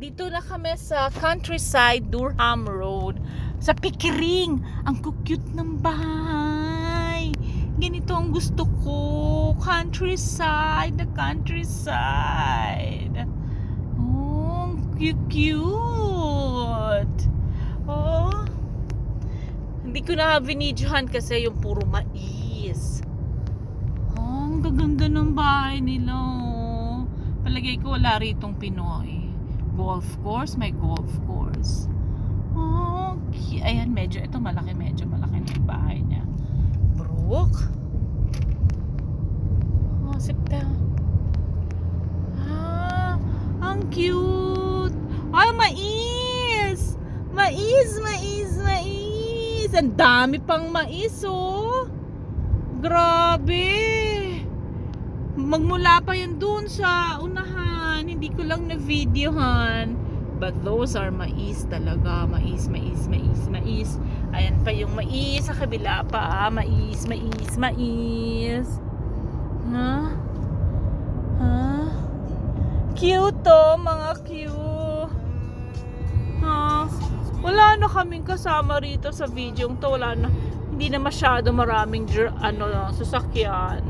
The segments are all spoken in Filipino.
Dito na kami sa countryside, Durham Road. Sa Pickering. Ang cute ng bahay. Ganito ang gusto ko. Countryside. The countryside. Oh, cute. Oh. Hindi ko na binidyohan kasi yung puro mais. Oh, ang gaganda ng bahay nila. Oh. Palagay ko wala ritong Pinoy. Golf course, may golf course. Okay. Ayan, medyo malaki na yung bahay niya. Brook. Oh, sipta. Ah, ang cute. Ay, mais. Ang dami pang mais, oh. Grabe. Magmula pa yan dun sa unahan. Hindi ko lang na-videohan. But those are mais talaga. Mais. Ayan pa yung mais. Sa kabila pa. Mais. Ha? Cute to. Mga cute. Ha? Wala na kaming kasama rito sa video to. Hindi na masyado maraming sasakyan.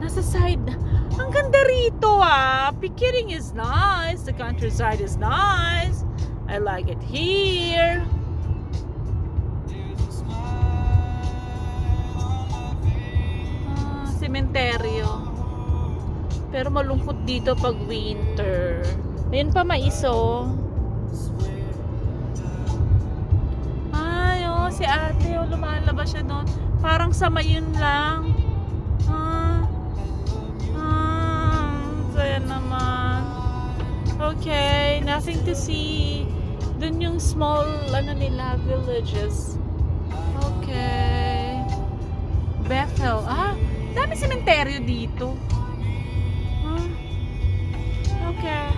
Nasa side. Ang ganda rito ah. Pickering is nice. The countryside is nice. I like it here. Sementeryo. Pero malungkot dito pag winter. Ayun pa maiso. Ay, oh, si ate, oh, lumalabas siya doon. Parang sama yun lang. Saya naman. Okay, nothing to see. Dun yung small, villages. Okay. Bethel. Dami sementeryo dito. Okay.